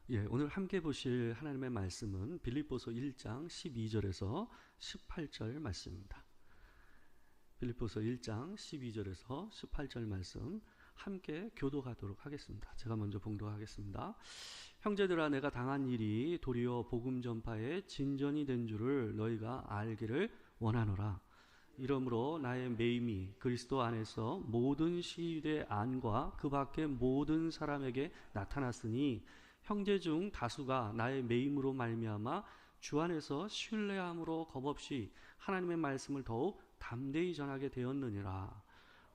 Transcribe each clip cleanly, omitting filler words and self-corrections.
오늘 함께 보실 하나님의 말씀은 빌립보서 1장 12절에서 18절 말씀입니다. 빌립보서 1장 12절에서 18절 말씀 함께 교독하도록 하겠습니다. 제가 먼저 봉독하겠습니다. 형제들아, 내가 당한 일이 도리어 복음 전파의 진전이 된 줄을 너희가 알기를 원하노라. 이러므로 나의 매임이 그리스도 안에서 모든 시유의 안과 그 밖의 모든 사람에게 나타났으니 형제 중 다수가 나의 매임으로 말미암아 주 안에서 신뢰함으로 겁없이 하나님의 말씀을 더욱 담대히 전하게 되었느니라.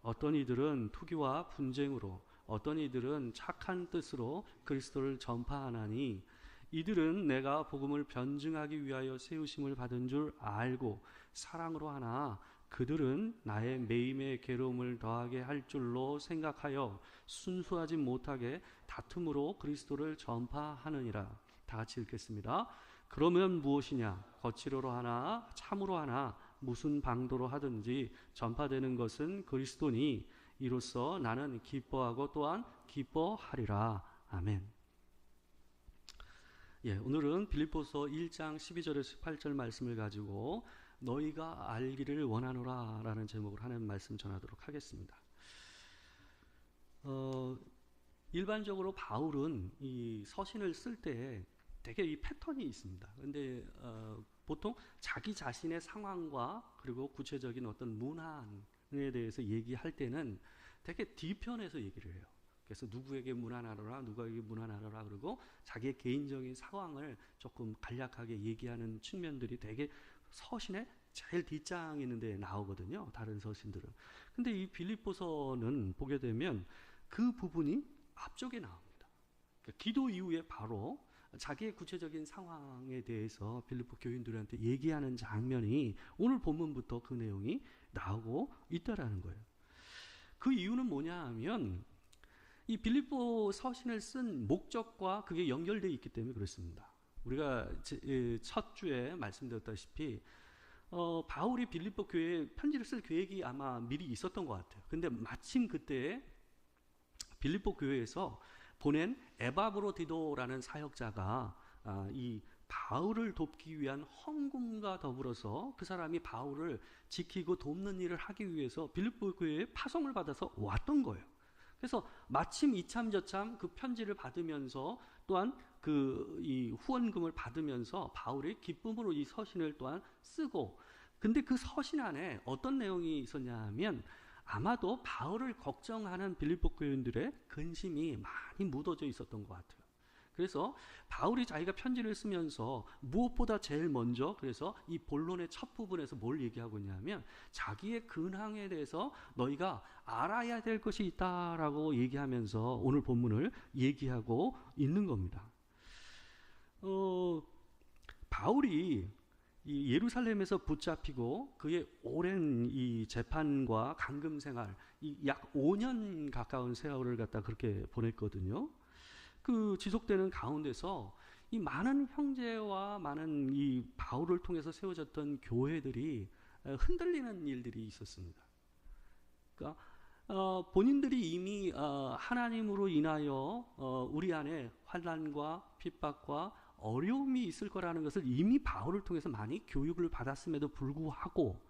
어떤 이들은 투기와 분쟁으로, 어떤 이들은 착한 뜻으로 그리스도를 전파하나니 이들은 내가 복음을 변증하기 위하여 세우심을 받은 줄 알고 사랑으로 하나 그들은 나의 매임의 괴로움을 더하게 할 줄로 생각하여 순수하지 못하게 다툼으로 그리스도를 전파하느니라. 다 같이 읽겠습니다. 그러면 무엇이냐? 거칠어로 하나 참으로 하나 무슨 방도로 하든지 전파되는 것은 그리스도니 이로써 나는 기뻐하고 또한 기뻐하리라. 아멘. 오늘은 빌립보서 1장 12절에서 18절 말씀을 가지고 너희가 알기를 원하노라 라는 제목으로 하나님 말씀 전하도록 하겠습니다. 일반적으로 바울은 이 서신을 쓸 때 되게 이 패턴이 있습니다. 근데 보통 자기 자신의 상황과 그리고 구체적인 어떤 문안에 대해서 얘기할 때는 되게 뒤편에서 얘기를 해요. 그래서 누구에게 문안하노라, 누구에게 문안하노라, 그리고 자기의 개인적인 상황을 조금 간략하게 얘기하는 측면들이 되게 서신의 제일 뒷장에 있는데 나오거든요. 다른 서신들은. 근데 이 빌립보서는 보게 되면 그 부분이 앞쪽에 나옵니다. 그러니까 기도 이후에 바로 자기의 구체적인 상황에 대해서 빌립보 교인들한테 얘기하는 장면이 오늘 본문부터 그 내용이 나오고 있다라는 거예요. 그 이유는 뭐냐 하면 이 빌립보 서신을 쓴 목적과 그게 연결되어 있기 때문에 그렇습니다. 우리가 첫 주에 말씀드렸다시피 바울이 빌립보 교회에 편지를 쓸 계획이 아마 미리 있었던 것 같아요. 근데 마침 그때 빌립보 교회에서 보낸 에바브로디도라는 사역자가 이 바울을 돕기 위한 헌금과 더불어서 그 사람이 바울을 지키고 돕는 일을 하기 위해서 빌립보 교회에 파송을 받아서 왔던 거예요. 그래서 마침 이참저참 그 편지를 받으면서 또한 이 후원금을 받으면서 바울이 기쁨으로 이 서신을 또한 쓰고, 근데 그 서신 안에 어떤 내용이 있었냐 하면 아마도 바울을 걱정하는 빌립보 교인들의 근심이 많이 묻어져 있었던 것 같아요. 그래서 바울이 자기가 편지를 쓰면서 무엇보다 제일 먼저 그래서 이 본론의 첫 부분에서 뭘 얘기하고 있냐면 자기의 근황에 대해서 너희가 알아야 될 것이 있다라고 얘기하면서 오늘 본문을 얘기하고 있는 겁니다. 바울이 이 예루살렘에서 붙잡히고 그의 오랜 이 재판과 감금 생활, 이 약 5년 가까운 세월을 갖다 그렇게 보냈거든요. 그 지속되는 가운데서 이 많은 형제와 많은 이 바울을 통해서 세워졌던 교회들이 흔들리는 일들이 있었습니다. 그러니까 본인들이 이미 하나님으로 인하여 우리 안에 환난과 핍박과 어려움이 있을 거라는 것을 이미 바울을 통해서 많이 교육을 받았음에도 불구하고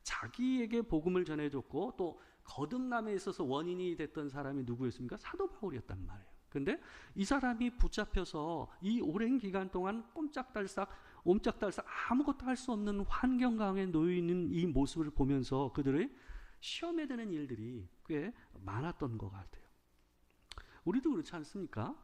자기에게 복음을 전해줬고 또 거듭남에 있어서 원인이 됐던 사람이 누구였습니까? 사도 바울이었단 말이에요. 근데 이 사람이 붙잡혀서 이 오랜 기간 동안 옴짝달싹 아무것도 할 수 없는 환경 가운데 놓여 있는 이 모습을 보면서 그들의 시험에 드는 일들이 꽤 많았던 것 같아요. 우리도 그렇지 않습니까?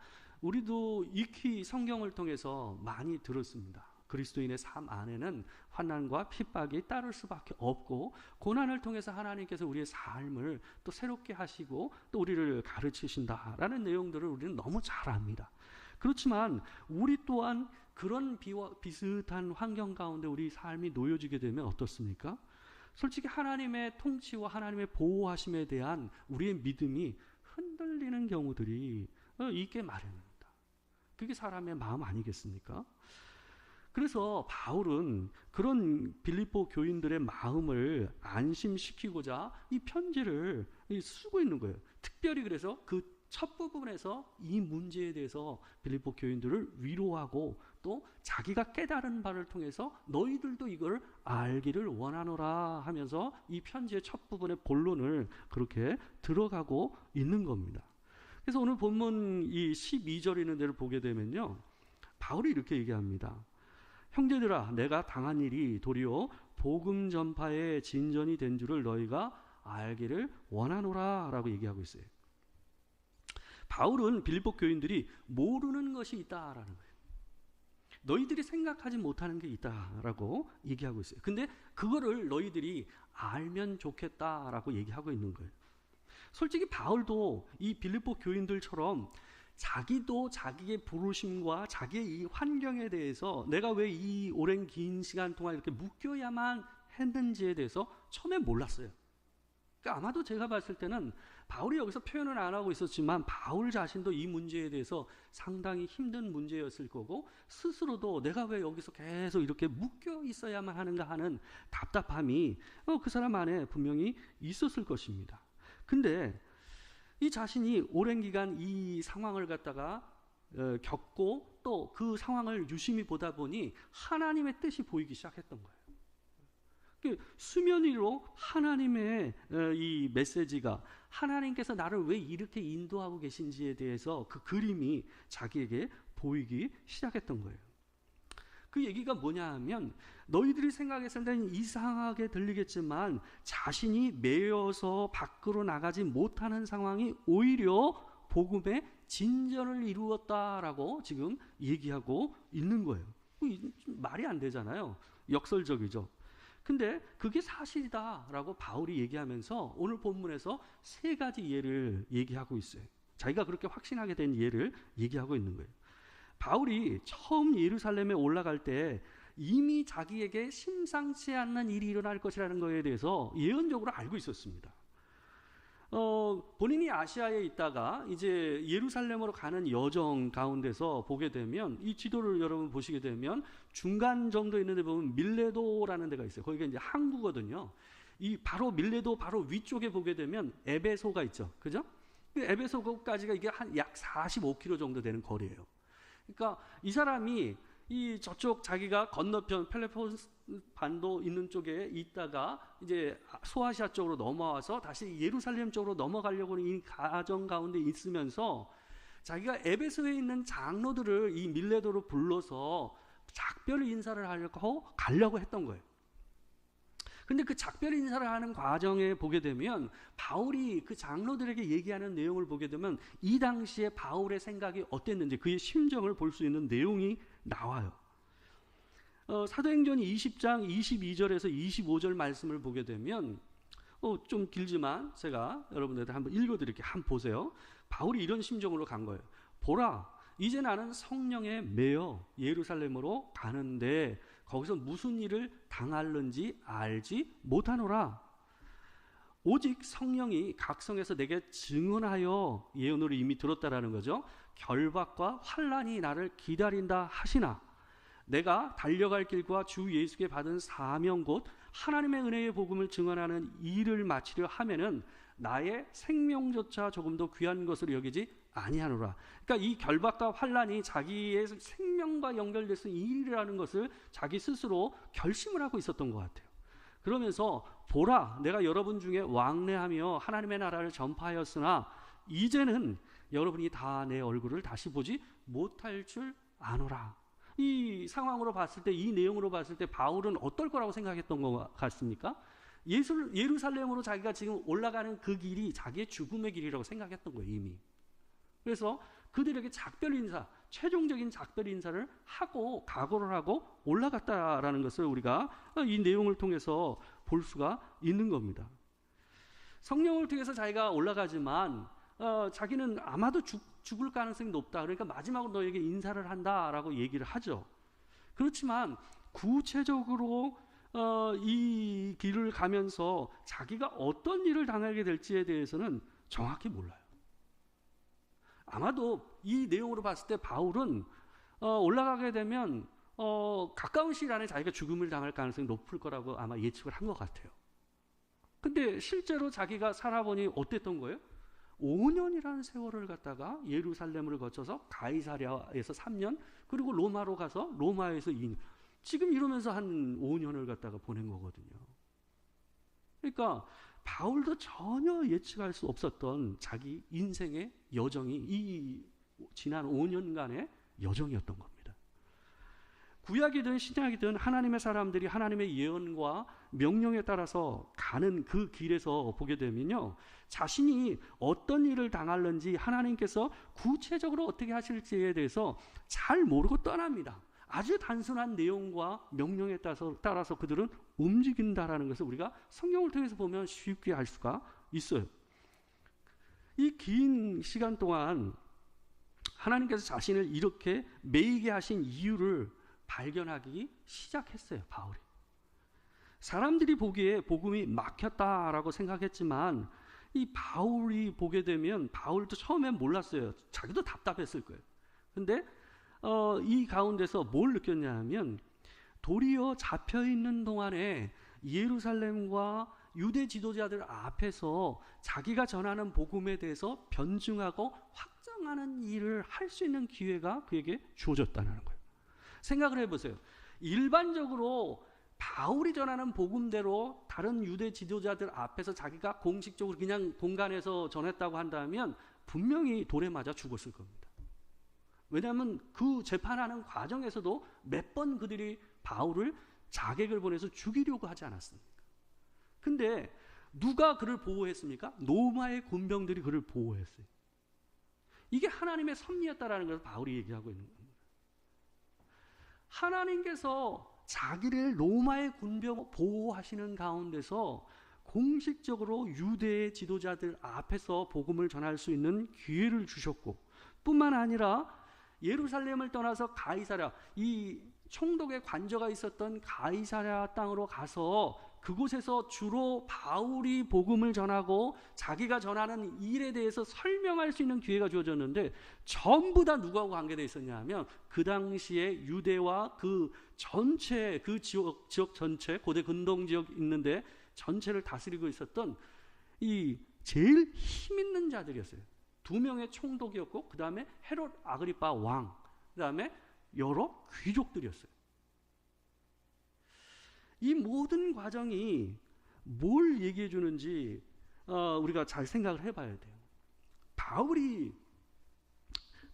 우리도 익히 성경을 통해서 많이 들었습니다. 그리스도인의 삶 안에는 환난과 핍박이 따를 수밖에 없고 고난을 통해서 하나님께서 우리의 삶을 또 새롭게 하시고 또 우리를 가르치신다라는 내용들을 우리는 너무 잘 압니다. 그렇지만 우리 또한 그런 비슷한 환경 가운데 우리 삶이 놓여지게 되면 어떻습니까? 솔직히 하나님의 통치와 하나님의 보호하심에 대한 우리의 믿음이 흔들리는 경우들이 있게 마련입니다. 그게 사람의 마음 아니겠습니까? 그래서 바울은 그런 빌립보 교인들의 마음을 안심시키고자 이 편지를 쓰고 있는 거예요. 특별히 그래서 그 첫 부분에서 이 문제에 대해서 빌립보 교인들을 위로하고 또 자기가 깨달은 바를 통해서 너희들도 이걸 알기를 원하노라 하면서 이 편지의 첫 부분의 본론을 그렇게 들어가고 있는 겁니다. 그래서 오늘 본문 이 12절 있는 데를 보게 되면요, 바울이 이렇게 얘기합니다. 형제들아, 내가 당한 일이 도리어 복음 전파의 진전이 된 줄을 너희가 알기를 원하노라 라고 얘기하고 있어요. 바울은 빌립보 교인들이 모르는 것이 있다라는 거예요. 너희들이 생각하지 못하는 게 있다라고 얘기하고 있어요. 근데 그거를 너희들이 알면 좋겠다라고 얘기하고 있는 거예요. 솔직히 바울도 이 빌립보 교인들처럼 자기도 자기의 부르심과 자기의 이 환경에 대해서 내가 왜 이 오랜 긴 시간 동안 이렇게 묶여야만 했는지에 대해서 처음에 몰랐어요. 그러니까 아마도 제가 봤을 때는 바울이 여기서 표현을 안 하고 있었지만 바울 자신도 이 문제에 대해서 상당히 힘든 문제였을 거고, 스스로도 내가 왜 여기서 계속 이렇게 묶여 있어야만 하는가 하는 답답함이 그 사람 안에 분명히 있었을 것입니다. 근데 이 자신이 오랜 기간 이 상황을 갖다가 겪고 또 그 상황을 유심히 보다 보니 하나님의 뜻이 보이기 시작했던 거예요. 수면 위로 하나님의 이 메시지가, 하나님께서 나를 왜 이렇게 인도하고 계신지에 대해서 그 그림이 자기에게 보이기 시작했던 거예요. 그 얘기가 뭐냐 하면, 너희들이 생각했을 때는 이상하게 들리겠지만 자신이 매여서 밖으로 나가지 못하는 상황이 오히려 복음의 진전을 이루었다라고 지금 얘기하고 있는 거예요. 말이 안 되잖아요. 역설적이죠. 근데 그게 사실이다라고 바울이 얘기하면서 오늘 본문에서 세 가지 예를 얘기하고 있어요. 자기가 그렇게 확신하게 된 예를 얘기하고 있는 거예요. 바울이 처음 예루살렘에 올라갈 때 이미 자기에게 심상치 않는 일이 일어날 것이라는 것에 대해서 예언적으로 알고 있었습니다. 본인이 아시아에 있다가 이제 예루살렘으로 가는 여정 가운데서 보게 되면, 이 지도를 여러분 보시게 되면 중간 정도 있는 데 보면 밀레도라는 데가 있어요. 거기가 이제 항구거든요. 이 바로 밀레도 바로 위쪽에 보게 되면 에베소가 있죠. 그죠? 그 에베소까지가 이게 한 약 45km 정도 되는 거리예요. 그러니까 이 사람이 이 저쪽 자기가 건너편 펠로폰네소 반도 있는 쪽에 있다가 이제 소아시아 쪽으로 넘어와서 다시 예루살렘 쪽으로 넘어가려고 하는 이 과정 가운데 있으면서 자기가 에베소에 있는 장로들을 이 밀레도로 불러서 작별 인사를 하려고 가려고 했던 거예요. 근데 그 작별 인사를 하는 과정에 보게 되면 바울이 그 장로들에게 얘기하는 내용을 보게 되면 이 당시에 바울의 생각이 어땠는지 그의 심정을 볼 수 있는 내용이 나와요. 사도행전 20장 22절에서 25절 말씀을 보게 되면 좀 길지만 제가 여러분들한테 한번 읽어드릴게요. 한번 보세요. 바울이 이런 심정으로 간 거예요. 보라, 이제 나는 성령에 매여 예루살렘으로 가는데 거기서 무슨 일을 당할는지 알지 못하노라. 오직 성령이 각성해서 내게 증언하여, 예언으로 이미 들었다라는 거죠. 결박과 환난이 나를 기다린다 하시나 내가 달려갈 길과 주 예수께 받은 사명 곧 하나님의 은혜의 복음을 증언하는 일을 마치려 하면은 나의 생명조차 조금 더 귀한 것으로 여기지 아니하노라. 그러니까 이 결박과 환난이 자기의 생명과 연결돼서 이 일이라는 것을 자기 스스로 결심을 하고 있었던 것 같아요. 그러면서 보라, 내가 여러분 중에 왕래하며 하나님의 나라를 전파하였으나 이제는 여러분이 다 내 얼굴을 다시 보지 못할 줄 아노라. 이 상황으로 봤을 때, 이 내용으로 봤을 때 바울은 어떨 거라고 생각했던 것 같습니까? 예루살렘으로 자기가 지금 올라가는 그 길이 자기의 죽음의 길이라고 생각했던 거예요, 이미. 그래서 그들에게 작별 인사, 최종적인 작별 인사를 하고 각오를 하고 올라갔다라는 것을 우리가 이 내용을 통해서 볼 수가 있는 겁니다. 성령을 통해서 자기가 올라가지만 자기는 아마도 죽을 가능성이 높다. 그러니까 마지막으로 너에게 인사를 한다라고 얘기를 하죠. 그렇지만 구체적으로 이 길을 가면서 자기가 어떤 일을 당하게 될지에 대해서는 정확히 몰라요. 아마도 이 내용으로 봤을 때 바울은 올라가게 되면 가까운 시일 안에 자기가 죽음을 당할 가능성이 높을 거라고 아마 예측을 한 것 같아요. 근데 실제로 자기가 살아보니 어땠던 거예요? 5년이라는 세월을 갖다가 예루살렘을 거쳐서 가이사랴에서 3년, 그리고 로마로 가서 로마에서 2년, 지금 이러면서 한 5년을 갖다가 보낸 거거든요. 그러니까 바울도 전혀 예측할 수 없었던 자기 인생의 여정이 이 지난 5년간의 여정이었던 겁니다. 구약이든 신약이든 하나님의 사람들이 하나님의 예언과 명령에 따라서 가는 그 길에서 보게 되면요, 자신이 어떤 일을 당할는지 하나님께서 구체적으로 어떻게 하실지에 대해서 잘 모르고 떠납니다. 아주 단순한 내용과 명령에 따라서 그들은 움직인다라는 것을 우리가 성경을 통해서 보면 쉽게 알 수가 있어요. 이 긴 시간 동안 하나님께서 자신을 이렇게 매이게 하신 이유를 발견하기 시작했어요, 바울이. 사람들이 보기에 복음이 막혔다라고 생각했지만 이 바울이 보게 되면, 바울도 처음엔 몰랐어요. 자기도 답답했을 거예요. 근데 이 가운데서 뭘 느꼈냐면, 도리어 잡혀있는 동안에 예루살렘과 유대 지도자들 앞에서 자기가 전하는 복음에 대해서 변증하고 확장하는 일을 할 수 있는 기회가 그에게 주어졌다는 거예요. 생각을 해보세요. 일반적으로 바울이 전하는 복음대로 다른 유대 지도자들 앞에서 자기가 공식적으로 그냥 공간에서 전했다고 한다면 분명히 돌에 맞아 죽었을 겁니다. 왜냐하면 그 재판하는 과정에서도 몇 번 그들이 바울을 자객을 보내서 죽이려고 하지 않았습니까? 근데 누가 그를 보호했습니까? 로마의 군병들이 그를 보호했어요. 이게 하나님의 섭리였다라는 것을 바울이 얘기하고 있는 겁니다. 하나님께서 자기를 로마의 군병 보호하시는 가운데서 공식적으로 유대의 지도자들 앞에서 복음을 전할 수 있는 기회를 주셨고, 뿐만 아니라 예루살렘을 떠나서 가이사랴, 이 총독의 관저가 있었던 가이사랴 땅으로 가서 그곳에서 주로 바울이 복음을 전하고 자기가 전하는 일에 대해서 설명할 수 있는 기회가 주어졌는데, 전부 다 누구하고 관계되어 있었냐 하면 그 당시에 유대와 그 전체, 그 지역 전체, 고대 근동 지역 있는데 전체를 다스리고 있었던 이 제일 힘 있는 자들이었어요. 2명의 총독이었고, 그 다음에 헤롯 아그리파 왕, 그 다음에 여러 귀족들이었어요. 이 모든 과정이 뭘 얘기해 주는지 우리가 잘 생각을 해봐야 돼요.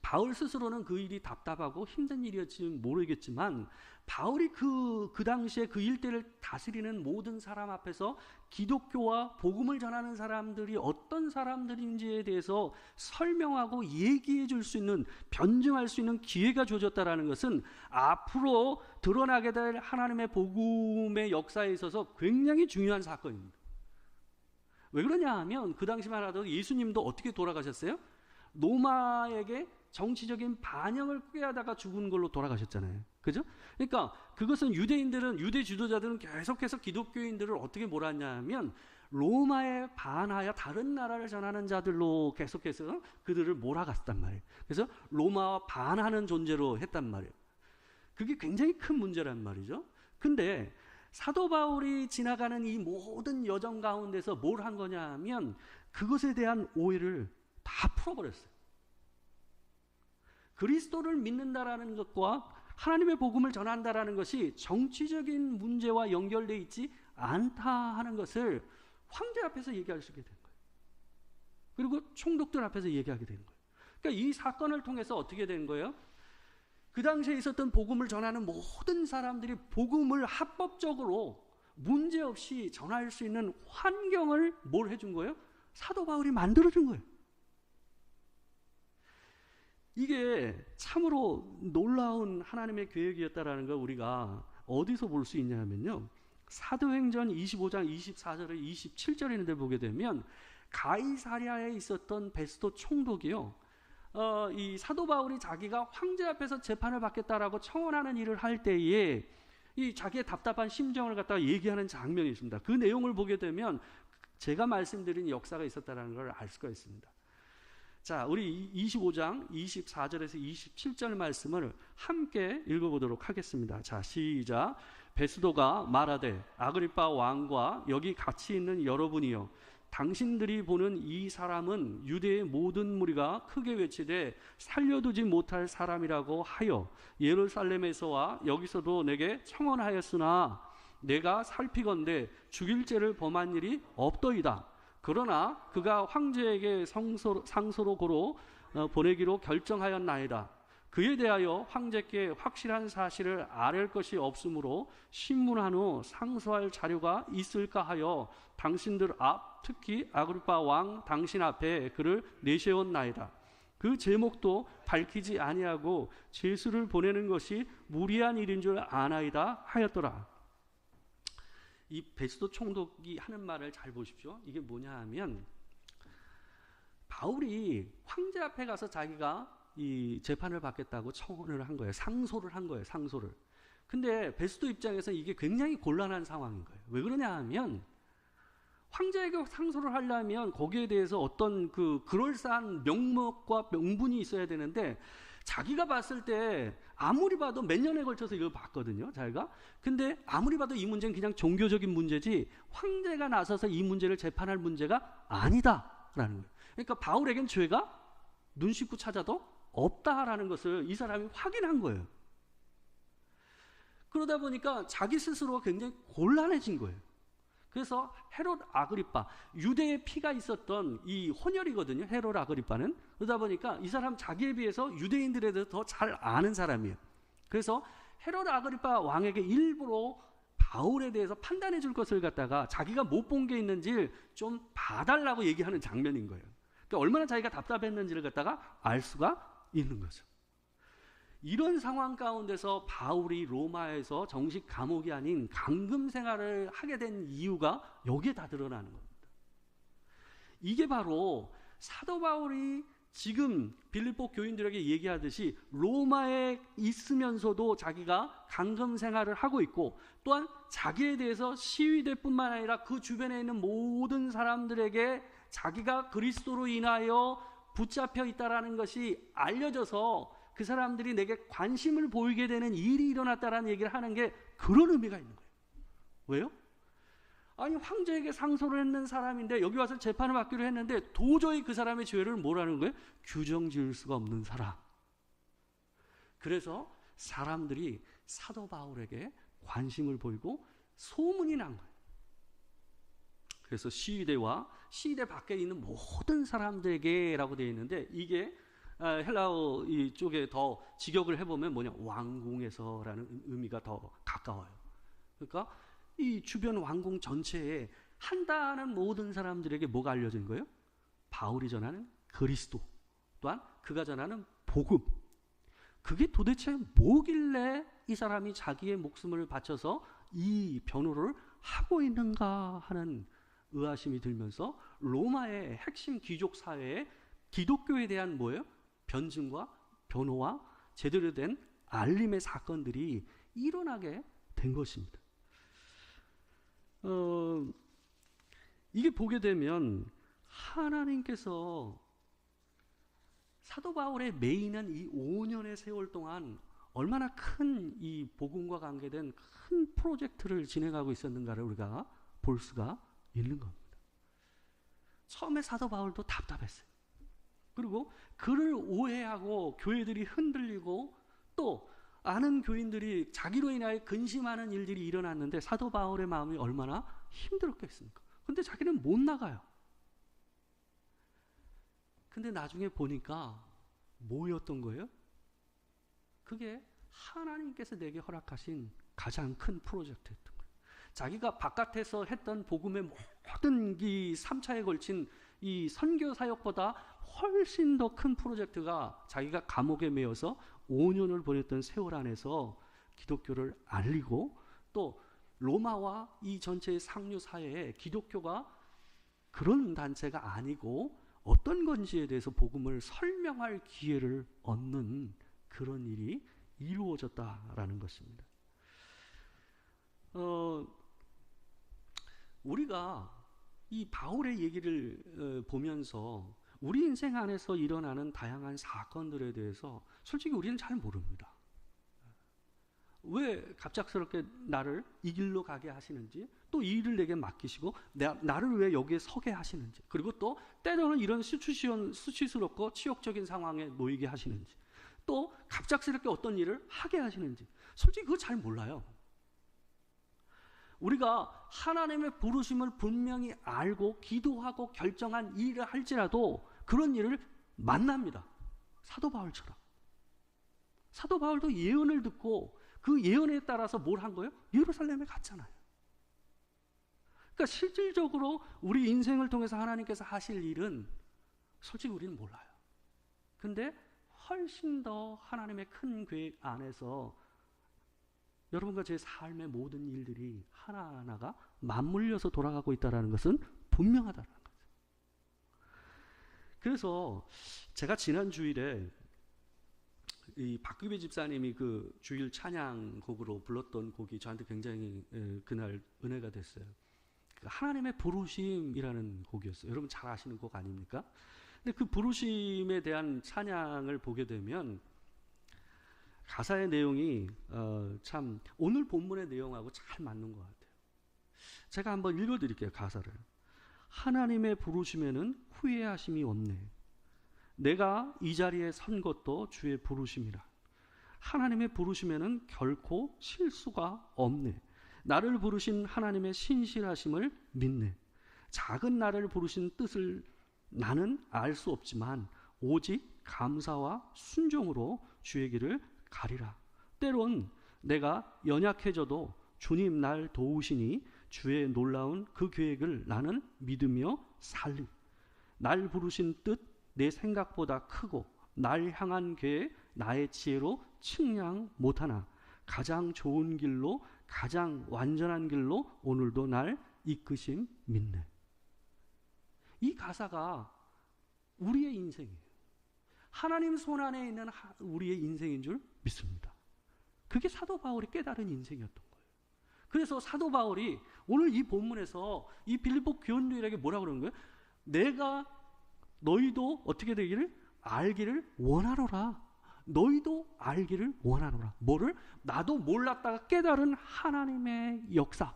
바울 스스로는 그 일이 답답하고 힘든 일이었지 모르겠지만, 바울이 그 당시에 그 일대를 다스리는 모든 사람 앞에서 기독교와 복음을 전하는 사람들이 어떤 사람들인지에 대해서 설명하고 얘기해 줄 수 있는, 변증할 수 있는 기회가 주어졌다는 것은 앞으로 드러나게 될 하나님의 복음의 역사에 있어서 굉장히 중요한 사건입니다. 왜 그러냐 하면 그 당시만 하더라도 예수님도 어떻게 돌아가셨어요? 로마에게 정치적인 반영을 꾀하다가 죽은 걸로 돌아가셨잖아요. 그죠? 그러니까 그것은 유대 지도자들은 계속해서 기독교인들을 어떻게 몰았냐면 로마에 반하여 다른 나라를 전하는 자들로 계속해서 그들을 몰아갔단 말이에요. 그래서 로마와 반하는 존재로 했단 말이에요. 그게 굉장히 큰 문제란 말이죠. 근데 사도 바울이 지나가는 이 모든 여정 가운데서 뭘 한 거냐 하면 그것에 대한 오해를 다 풀어버렸어요. 그리스도를 믿는다라는 것과 하나님의 복음을 전한다라는 것이 정치적인 문제와 연결되어 있지 않다 하는 것을 황제 앞에서 얘기할 수 있게 된 거예요. 그리고 총독들 앞에서 얘기하게 된 거예요. 그러니까 이 사건을 통해서 어떻게 된 거예요? 그 당시에 있었던 복음을 전하는 모든 사람들이 복음을 합법적으로 문제없이 전할 수 있는 환경을 뭘 해준 거예요? 사도 바울이 만들어준 거예요. 이게 참으로 놀라운 하나님의 계획이었다라는 걸 우리가 어디서 볼 수 있냐면요, 사도행전 25장 24절에 27절에 있는 데 보게 되면 가이사랴에 있었던 베스도 총독이요, 이 사도 바울이 자기가 황제 앞에서 재판을 받겠다라고 청원하는 일을 할 때에 이 자기의 답답한 심정을 갖다가 얘기하는 장면이 있습니다. 그 내용을 보게 되면 제가 말씀드린 역사가 있었다는 걸 알 수가 있습니다. 자, 우리 25장 24절에서 27절 말씀을 함께 읽어보도록 하겠습니다. 자, 시작. 베스도가 말하되 아그리파 왕과 여기 같이 있는 여러분이여, 당신들이 보는 이 사람은 유대의 모든 무리가 크게 외치되 살려두지 못할 사람이라고 하여 예루살렘에서와 여기서도 내게 청언하였으나 내가 살피건대 죽일 죄를 범한 일이 없더이다. 그러나 그가 황제에게 상소로 고로 보내기로 결정하였나이다. 그에 대하여 황제께 확실한 사실을 아랠 것이 없으므로 신문한 후 상소할 자료가 있을까 하여 당신들 앞, 특히 아그리파 왕 당신 앞에 그를 내세웠나이다. 그 제목도 밝히지 아니하고 제수를 보내는 것이 무리한 일인 줄 아나이다 하였더라. 이 베스도 총독이 하는 말을 잘 보십시오. 이게 뭐냐 하면 바울이 황제 앞에 가서 자기가 이 재판을 받겠다고 청원을 한 거예요. 상소를 한 거예요. 상소를. 근데 베스도 입장에서 이게 굉장히 곤란한 상황인 거예요. 왜 그러냐 하면 황제에게 상소를 하려면 거기에 대해서 어떤 그 그럴싸한 명목과 명분이 있어야 되는데 자기가 봤을 때 아무리 봐도 몇 년에 걸쳐서 이걸 봤거든요. 자기가. 근데 아무리 봐도 이 문제는 그냥 종교적인 문제지 황제가 나서서 이 문제를 재판할 문제가 아니다라는 거예요. 그러니까 바울에겐 죄가 눈 씻고 찾아도 없다라는 것을 이 사람이 확인한 거예요. 그러다 보니까 자기 스스로가 굉장히 곤란해진 거예요. 그래서 헤롯 아그리파, 유대의 피가 있었던 이 혼혈이거든요. 헤롯 아그리파는. 그러다 보니까 이 사람 자기에 비해서 유대인들에 대해서 더 잘 아는 사람이에요. 그래서 헤롯 아그리파 왕에게 일부러 바울에 대해서 판단해 줄 것을 갖다가 자기가 못 본 게 있는지 좀 봐달라고 얘기하는 장면인 거예요. 그러니까 얼마나 자기가 답답했는지를 갖다가 알 수가 있는 거죠. 이런 상황 가운데서 바울이 로마에서 정식 감옥이 아닌 감금 생활을 하게 된 이유가 여기에 다 드러나는 겁니다. 이게 바로 사도 바울이 지금 빌립보 교인들에게 얘기하듯이 로마에 있으면서도 자기가 감금 생활을 하고 있고 또한 자기에 대해서 시위대뿐만 아니라 그 주변에 있는 모든 사람들에게 자기가 그리스도로 인하여 붙잡혀 있다라는 것이 알려져서 그 사람들이 내게 관심을 보이게 되는 일이 일어났다라는 얘기를 하는 게 그런 의미가 있는 거예요. 왜요? 아니 황제에게 상소를 했는 사람인데 여기 와서 재판을 받기로 했는데 도저히 그 사람의 죄를 뭐라는 거예요? 규정 지을 수가 없는 사람. 그래서 사람들이 사도 바울에게 관심을 보이고 소문이 난 거예요. 그래서 시위대와 시위대 밖에 있는 모든 사람들에게라고 되어 있는데 이게 헬라어 이쪽에 더 직역을 해보면 뭐냐 왕궁에서라는 의미가 더 가까워요. 그러니까 이 주변 왕궁 전체에 한다는 모든 사람들에게 뭐가 알려진 거예요? 바울이 전하는 그리스도 또한 그가 전하는 복음. 그게 도대체 뭐길래 이 사람이 자기의 목숨을 바쳐서 이 변호를 하고 있는가 하는 의아심이 들면서 로마의 핵심 귀족 사회에 기독교에 대한 뭐예요? 변증과 변호와 제대로 된 알림의 사건들이 일어나게 된 것입니다. 이게 보게 되면 하나님께서 사도 바울의 메인은 이 5년의 세월 동안 얼마나 큰 이 복음과 관계된 큰 프로젝트를 진행하고 있었는가를 우리가 볼 수가 있는 겁니다. 처음에 사도 바울도 답답했어요. 그리고 그를 오해하고 교회들이 흔들리고 또 아는 교인들이 자기로 인하여 근심하는 일들이 일어났는데 사도 바울의 마음이 얼마나 힘들었겠습니까? 근데 자기는 못 나가요. 근데 나중에 보니까 뭐였던 거예요? 그게 하나님께서 내게 허락하신 가장 큰 프로젝트였던 거예요. 자기가 바깥에서 했던 복음의 모든 이 3차에 걸친 이 선교 사역보다 훨씬 더 큰 프로젝트가 자기가 감옥에 매여서 5년을 보냈던 세월 안에서 기독교를 알리고 또 로마와 이 전체의 상류 사회에 기독교가 그런 단체가 아니고 어떤 건지에 대해서 복음을 설명할 기회를 얻는 그런 일이 이루어졌다라는 것입니다. 우리가 이 바울의 얘기를 보면서 우리 인생 안에서 일어나는 다양한 사건들에 대해서 솔직히 우리는 잘 모릅니다. 왜 갑작스럽게 나를 이 길로 가게 하시는지, 또 이 일을 내게 맡기시고 나를 왜 여기에 서게 하시는지, 그리고 또 때로는 이런 수치스럽고 치욕적인 상황에 놓이게 하시는지, 또 갑작스럽게 어떤 일을 하게 하시는지 솔직히 그거 잘 몰라요. 우리가 하나님의 부르심을 분명히 알고 기도하고 결정한 일을 할지라도 그런 일을 만납니다. 사도 바울처럼. 사도 바울도 예언을 듣고 그 예언에 따라서 뭘 한 거예요? 예루살렘에 갔잖아요. 그러니까 실질적으로 우리 인생을 통해서 하나님께서 하실 일은 솔직히 우리는 몰라요. 근데 훨씬 더 하나님의 큰 계획 안에서 여러분과 제 삶의 모든 일들이 하나하나가 맞물려서 돌아가고 있다는 것은 분명하다는 거죠. 그래서 제가 지난 주일에 이 박규배 집사님이 그 주일 찬양곡으로 불렀던 곡이 저한테 굉장히 그날 은혜가 됐어요. 그 하나님의 부르심이라는 곡이었어요. 여러분 잘 아시는 곡 아닙니까? 근데 그 부르심에 대한 찬양을 보게 되면 가사의 내용이 참 오늘 본문의 내용하고 잘 맞는 것 같아요. 제가 한번 읽어드릴게요. 가사를. 하나님의 부르심에는 후회하심이 없네. 내가 이 자리에 선 것도 주의 부르심이라. 하나님의 부르심에는 결코 실수가 없네. 나를 부르신 하나님의 신실하심을 믿네. 작은 나를 부르신 뜻을 나는 알 수 없지만 오직 감사와 순종으로 주의 길을 가리라. 때론 내가 연약해져도 주님 날 도우시니 주의 놀라운 그 계획을 나는 믿으며 살리. 날 부르신 뜻 내 생각보다 크고 날 향한 계획 나의 지혜로 측량 못하나 가장 좋은 길로 가장 완전한 길로 오늘도 날 이끄심 믿네. 이 가사가 우리의 인생이에요. 하나님 손 안에 있는 우리의 인생인 줄 믿습니다. 그게 사도 바울이 깨달은 인생이었던 거예요. 그래서 사도 바울이 오늘 이 본문에서 이 빌립보 교인들에게 뭐라고 그러는 거예요? 내가 너희도 어떻게 되기를 알기를 원하노라. 너희도 알기를 원하노라. 뭐를? 나도 몰랐다가 깨달은 하나님의 역사,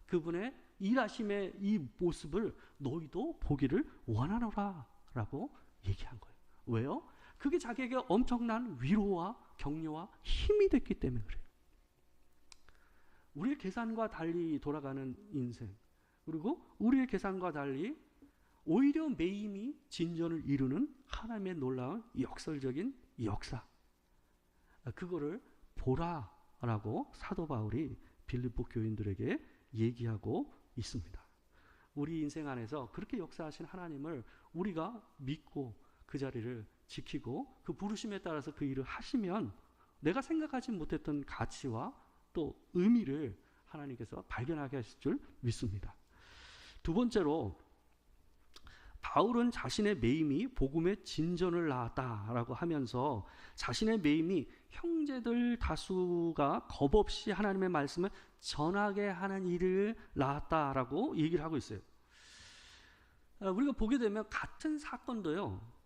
그분의 일하심의 이 모습을 너희도 보기를 원하노라 라고 얘기한 거예요. 왜요? 그게 자기에게 엄청난 위로와 격려와 힘이 됐기 때문에 그래요. 우리의 계산과 달리 돌아가는 인생, 그리고 우리의 계산과 달리 오히려 매임이 진전을 이루는 하나님의 놀라운 역설적인 역사, 그거를 보라라고 사도 바울이 빌립보 교인들에게 얘기하고 있습니다. 우리 인생 안에서 그렇게 역사하신 하나님을 우리가 믿고 그 자리를 지키고 그 부르심에 따라서 그 일을 하시면 내가 생각하지 못했던 가치와 또 의미를 하나님께서 발견하게 하실 줄 믿습니다. 두 번째로, 바울은 자신의 매임이 복음의 진전을 낳았다라고 하면서 자신의 매임이 형제들 다수가 겁없이 하나님의 말씀을 전하게 하는 일을 낳았다라고 얘기를 하고 있어요. 우리가 보게 되면 같은 사건도요,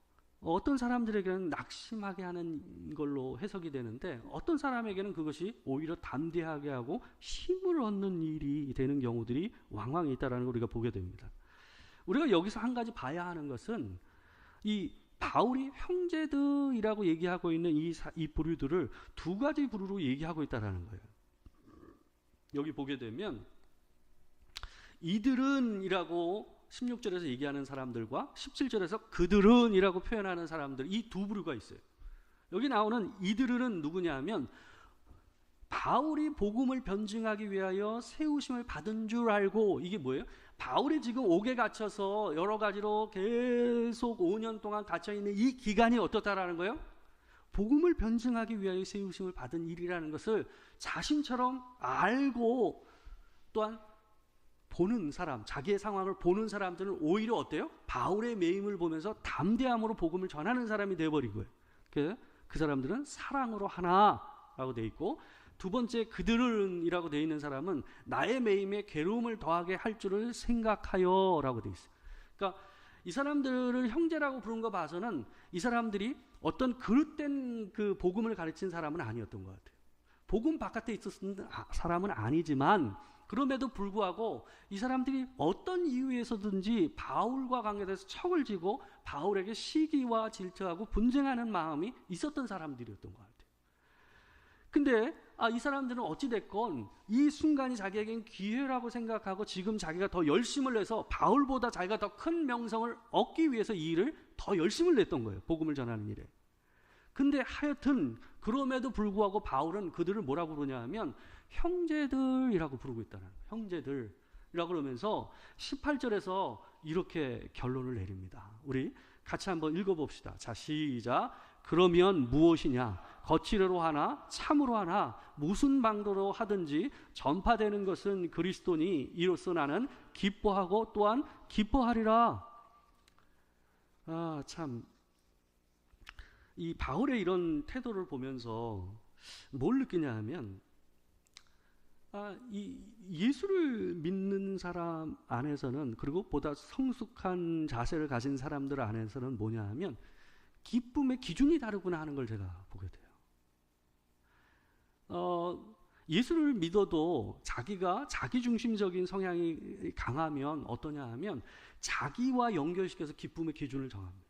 어떤 사람들에게는 낙심하게 하는 걸로 해석이 되는데 어떤 사람에게는 그것이 오히려 담대하게 하고 힘을 얻는 일이 되는 경우들이 왕왕 있다는 걸 우리가 보게 됩니다. 우리가 여기서 한 가지 봐야 하는 것은 이 바울이 형제들이라고 얘기하고 있는 이 부류들을 두 가지 부류로 얘기하고 있다는 거예요. 여기 보게 되면 이들은 이라고 16절에서 얘기하는 사람들과 17절에서 그들은 이라고 표현하는 사람들, 이 두 부류가 있어요. 여기 나오는 이들은 누구냐 하면 바울이 복음을 변증하기 위하여 세우심을 받은 줄 알고, 이게 뭐예요? 바울이 지금 옥에 갇혀서 여러 가지로 계속 5년 동안 갇혀있는 이 기간이 어떻다라는 거예요? 복음을 변증하기 위하여 세우심을 받은 일이라는 것을 자신처럼 알고 또한 보는 사람, 자기의 상황을 보는 사람들은 오히려 어때요? 바울의 매임을 보면서 담대함으로 복음을 전하는 사람이 되어버린 거예요. 그 사람들은 사랑으로 하나라고 돼 있고, 두 번째 그들은 이라고 되어 있는 사람은 나의 매임에 괴로움을 더하게 할 줄을 생각하여 라고 되어 있어요. 그러니까 이 사람들을 형제라고 부른 거 봐서는 이 사람들이 어떤 그릇된 그 복음을 가르친 사람은 아니었던 것 같아요. 복음 바깥에 있었던 사람은 아니지만 그럼에도 불구하고 이 사람들이 어떤 이유에서든지 바울과 관계돼서 척을 지고 바울에게 시기와 질투하고 분쟁하는 마음이 있었던 사람들이었던 것 같아요. 근데 이 사람들은 어찌됐건 이 순간이 자기에겐 기회라고 생각하고 지금 자기가 더 열심을 내서 바울보다 자기가 더 큰 명성을 얻기 위해서 이 일을 더 열심을 냈던 거예요. 복음을 전하는 일에. 근데 하여튼 그럼에도 불구하고 바울은 그들을 뭐라고 부르냐 하면 형제들이라고 부르고 있다는 거예요. 형제들이라고 그러면서 18절에서 이렇게 결론을 내립니다. 우리 같이 한번 읽어봅시다. 자, 시작. 그러면 무엇이냐? 거칠어로 하나 참으로 하나 무슨 방도로 하든지 전파되는 것은 그리스도니 이로써 나는 기뻐하고 또한 기뻐하리라. 참, 이 바울의 이런 태도를 보면서 뭘 느끼냐 하면 이 예수를 믿는 사람 안에서는, 그리고 보다 성숙한 자세를 가진 사람들 안에서는 뭐냐 하면 기쁨의 기준이 다르구나 하는 걸 제가 보게 돼요. 예수를 믿어도 자기가 자기중심적인 성향이 강하면 어떠냐 하면 자기와 연결시켜서 기쁨의 기준을 정합니다.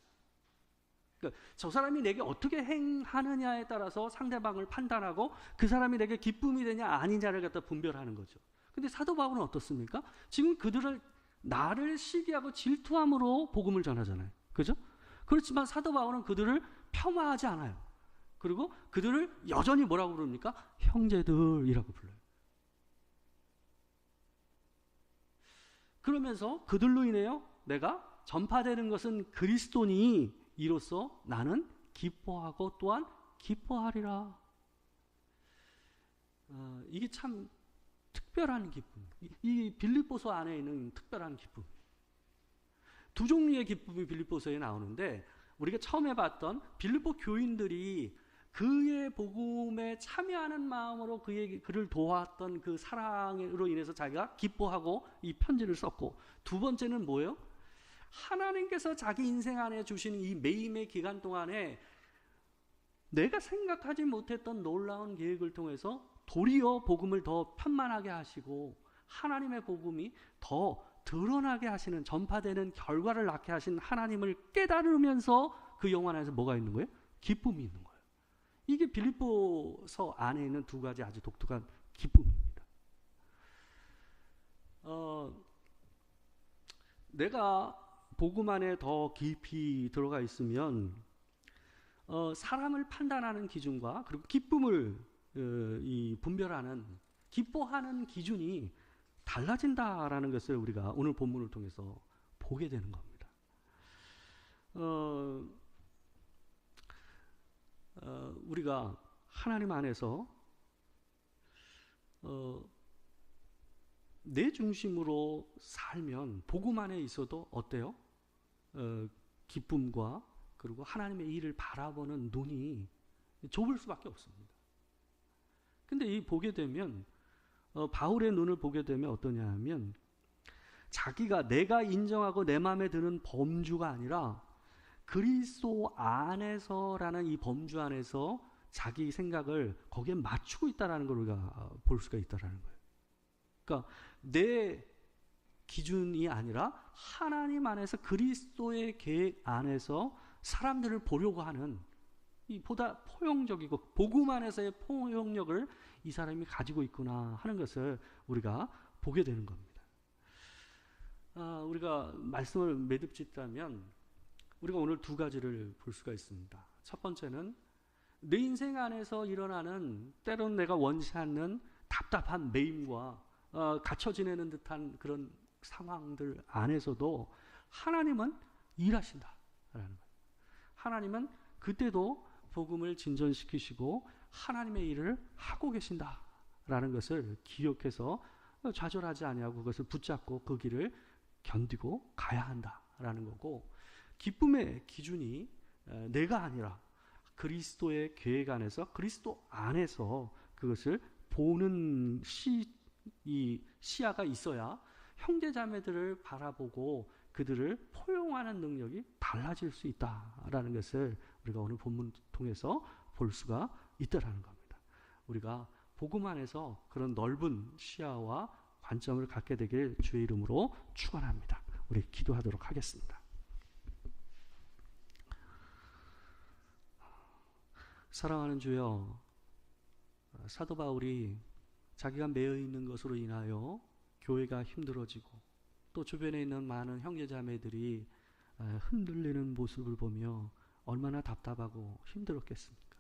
그러니까 저 사람이 내게 어떻게 행하느냐에 따라서 상대방을 판단하고 그 사람이 내게 기쁨이 되냐 아니냐를 갖다 분별하는 거죠. 근데 사도 바울은 어떻습니까? 지금 그들을 나를 시기하고 질투함으로 복음을 전하잖아요. 그죠? 그렇지만 사도 바울은 그들을 폄하하지 않아요. 그리고 그들을 여전히 뭐라고 부릅니까? 형제들이라고 불러요. 그러면서 그들로 인해요 내가 전파되는 것은 그리스도니 이로써 나는 기뻐하고 또한 기뻐하리라. 이게 참 특별한 기쁨. 이 빌립보서 안에 있는 특별한 기쁨. 두 종류의 기쁨이 빌립보서에 나오는데 우리가 처음에 봤던 빌립보 교인들이 그의 복음에 참여하는 마음으로 그를 도왔던 그 사랑으로 인해서 자기가 기뻐하고 이 편지를 썼고, 두 번째는 뭐예요? 하나님께서 자기 인생 안에 주시는 이 매임의 기간 동안에 내가 생각하지 못했던 놀라운 계획을 통해서 도리어 복음을 더 편만하게 하시고 하나님의 복음이 더 드러나게 하시는, 전파되는 결과를 낳게 하신 하나님을 깨달으면서 그 영혼 안에서 뭐가 있는 거예요? 기쁨이 있는 거예요. 이게 빌립보서 안에 있는 두 가지 아주 독특한 기쁨입니다. 내가 복음 안에 더 깊이 들어가 있으면 사람을 판단하는 기준과 그리고 기쁨을 분별하는, 기뻐하는 기준이 달라진다라는 것을 우리가 오늘 본문을 통해서 보게 되는 겁니다. 우리가 하나님 안에서 내 중심으로 살면 복음 안에 있어도 어때요? 기쁨과 그리고 하나님의 일을 바라보는 눈이 좁을 수밖에 없습니다. 근데 이 보게 되면 바울의 눈을 보게 되면 어떠냐 하면 자기가 내가 인정하고 내 마음에 드는 범주가 아니라 그리스도 안에서라는 이 범주 안에서 자기 생각을 거기에 맞추고 있다는 걸 우리가 볼 수가 있다는 거예요. 그러니까 내 기준이 아니라 하나님 안에서 그리스도의 계획 안에서 사람들을 보려고 하는 이 보다 포용적이고 복음 안에서의 포용력을 이 사람이 가지고 있구나 하는 것을 우리가 보게 되는 겁니다. 우리가 말씀을 매듭짓다면 우리가 오늘 두 가지를 볼 수가 있습니다. 첫 번째는 내 인생 안에서 일어나는 때로는 내가 원치 않는 답답한 매임과 갇혀 지내는 듯한 그런 상황들 안에서도 하나님은 일하신다라는 거예요. 하나님은 그때도 복음을 진전시키시고 하나님의 일을 하고 계신다라는 것을 기억해서 좌절하지 아니하고 그것을 붙잡고 그 길을 견디고 가야 한다라는 거고, 기쁨의 기준이 내가 아니라 그리스도의 계획 안에서 그리스도 안에서 그것을 보는 이 시야가 있어야 형제자매들을 바라보고 그들을 포용하는 능력이 달라질 수 있다라는 것을 우리가 오늘 본문 통해서 볼 수가 있다라는 겁니다. 우리가 복음 안에서 그런 넓은 시야와 관점을 갖게 되길 주의 이름으로 축원합니다. 우리 기도하도록 하겠습니다. 사랑하는 주여, 사도 바울이 자기가 매여 있는 것으로 인하여 교회가 힘들어지고 또 주변에 있는 많은 형제자매들이 흔들리는 모습을 보며 얼마나 답답하고 힘들었겠습니까?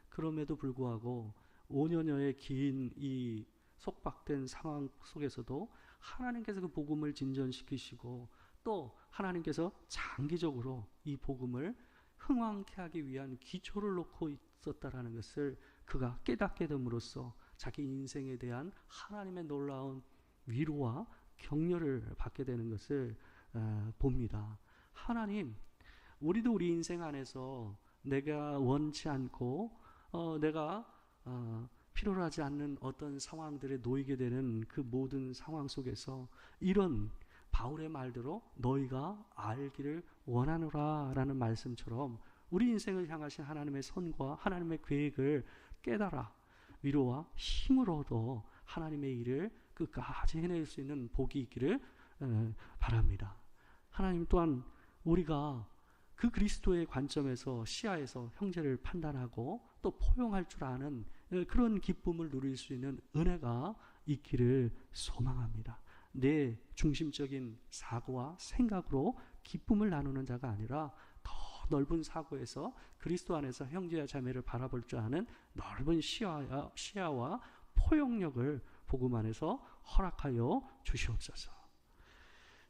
그럼에도 불구하고 5년여의 긴 이 속박된 상황 속에서도 하나님께서 그 복음을 진전시키시고 또 하나님께서 장기적으로 이 복음을 흥왕케 하기 위한 기초를 놓고 있었다라는 것을 그가 깨닫게 됨으로써 자기 인생에 대한 하나님의 놀라운 위로와 격려를 받게 되는 것을 봅니다. 하나님, 우리도 우리 인생 안에서 내가 원치 않고 내가 필요로 하지 않는 어떤 상황들에 놓이게 되는 그 모든 상황 속에서 이런 바울의 말대로 너희가 알기를 원하노라 라는 말씀처럼 우리 인생을 향하신 하나님의 선과 하나님의 계획을 깨달아 위로와 힘을 얻어 하나님의 일을 끝까지 해낼 수 있는 복이 있기를 바랍니다. 하나님 또한 우리가 그 그리스도의 관점에서 시야에서 형제를 판단하고 또 포용할 줄 아는 그런 기쁨을 누릴 수 있는 은혜가 있기를 소망합니다. 내 중심적인 사고와 생각으로 기쁨을 나누는 자가 아니라 더 넓은 사고에서 그리스도 안에서 형제와 자매를 바라볼 줄 아는 넓은 시야와 포용력을 복음 안에서 허락하여 주시옵소서.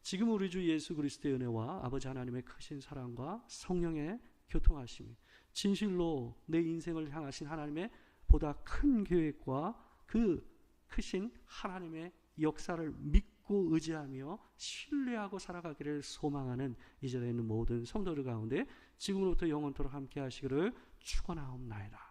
지금 우리 주 예수 그리스도의 은혜와 아버지 하나님의 크신 사랑과 성령의 교통하심이 진실로 내 인생을 향하신 하나님의 보다 큰 계획과 그 크신 하나님의 역사를 믿고 의지하며 신뢰하고 살아가기를 소망하는 이 자리에 있는 모든 성도들 가운데 지금으로부터 영원토록 함께 하시기를 축원하옵나이다.